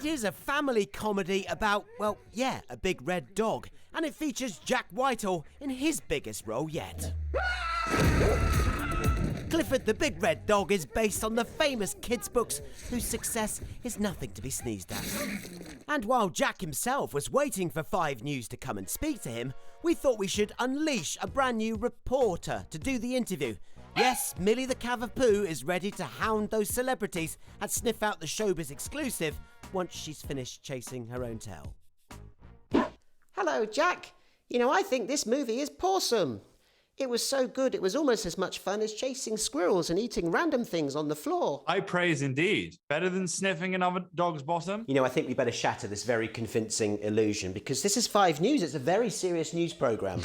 It is a family comedy about, well, yeah, a big red dog. And it features Jack Whitehall in his biggest role yet. Clifford the Big Red Dog is based on the famous kids' books whose success is nothing to be sneezed at. And while Jack himself was waiting for 5 News to come and speak to him, we thought we should unleash a brand new reporter to do the interview. Yes, Millie the Cavapoo is ready to hound those celebrities and sniff out the showbiz exclusive once she's finished chasing her own tail. Hello, Jack. You know, I think this movie is pawsome. It was so good, it was almost as much fun as chasing squirrels and eating random things on the floor. I praise indeed. Better than sniffing another dog's bottom. You know, I think we better shatter this very convincing illusion because this is 5 News. It's a very serious news programme.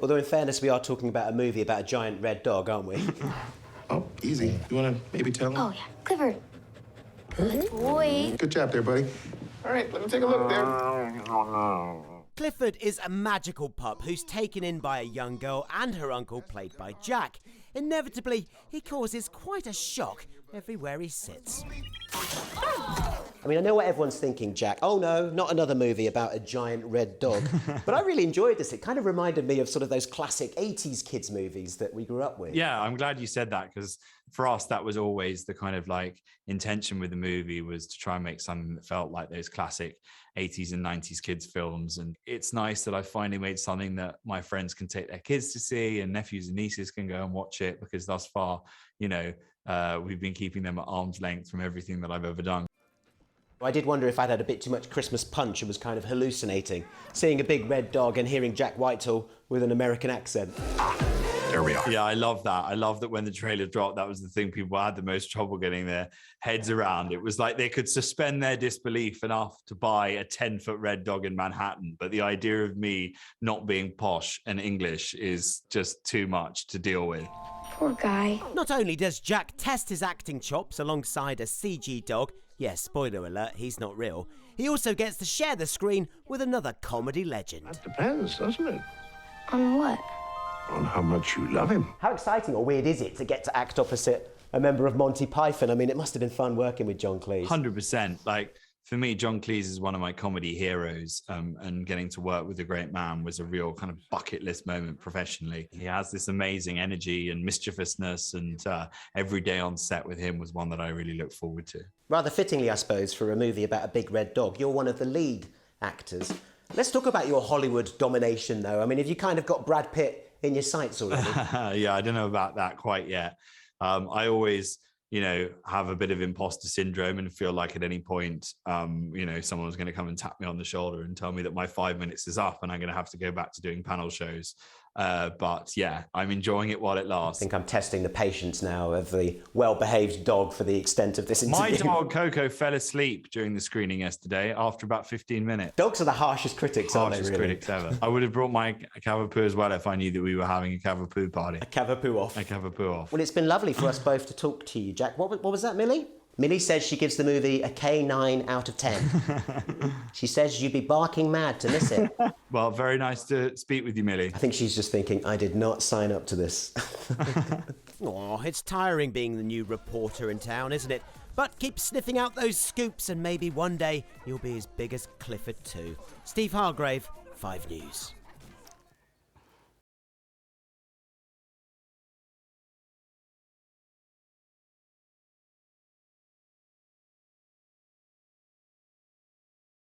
Although, in fairness, we are talking about a movie about a giant red dog, aren't we? Oh, easy. You want to maybe tell him? Oh, yeah. Clifford. Good boy. Good job there, buddy. All right, let me take a look there. Clifford is a magical pup who's taken in by a young girl and her uncle, played by Jack. Inevitably, he causes quite a shock everywhere he sits. I mean, I know what everyone's thinking, Jack. Oh no, not another movie about a giant red dog. But I really enjoyed this. It kind of reminded me of sort of those classic 80s kids movies that we grew up with. Yeah, I'm glad you said that because for us, that was always the kind of like intention with the movie was to try and make something that felt like those classic 80s and 90s kids films. And it's nice that I finally made something that my friends can take their kids to see and nephews and nieces can go and watch it because thus far, you know, we've been keeping them at arm's length from everything that I've ever done. I did wonder if I'd had a bit too much Christmas punch and was kind of hallucinating, seeing a big red dog and hearing Jack Whitehall with an American accent. There we are. Yeah, I love that. I love that when the trailer dropped, that was the thing people had the most trouble getting their heads around. It was like they could suspend their disbelief enough to buy a 10-foot red dog in Manhattan. But the idea of me not being posh and English is just too much to deal with. Poor guy. Not only does Jack test his acting chops alongside a CG dog, yes, spoiler alert, he's not real, he also gets to share the screen with another comedy legend. That depends, doesn't it? On what? On how much you love him. How exciting or weird is it to get to act opposite a member of Monty Python? I mean, it must have been fun working with John Cleese. 100%. Like, for me, John Cleese is one of my comedy heroes, and getting to work with a great man was a real kind of bucket list moment professionally. He has this amazing energy and mischievousness, and every day on set with him was one that I really look forward to. Rather fittingly, I suppose, for a movie about a big red dog, you're one of the lead actors. Let's talk about your Hollywood domination, though. I mean, have you kind of got Brad Pitt in your sights already? Yeah, I don't know about that quite yet. I always, you know, have a bit of imposter syndrome and feel like at any point, you know, someone was going to come and tap me on the shoulder and tell me that my 5 minutes is up and I'm going to have to go back to doing panel shows. But yeah, I'm enjoying it while it lasts. I think I'm testing the patience now of the well-behaved dog for the extent of this interview. My dog, Coco, fell asleep during the screening yesterday after about 15 minutes. Dogs are the harshest critics, aren't they, really? Harshest critics ever. I would have brought my Cavapoo as well if I knew that we were having a Cavapoo party. A Cavapoo off. A Cavapoo off. Well, it's been lovely for us both to talk to you, Jack. What was that, Millie? Millie says she gives the movie a K9 out of 10. She says you'd be barking mad to miss it. Well, very nice to speak with you, Millie. I think she's just thinking, I did not sign up to this. Aw, it's tiring being the new reporter in town, isn't it? But keep sniffing out those scoops and maybe one day you'll be as big as Clifford too. Steve Hargrave, 5 News.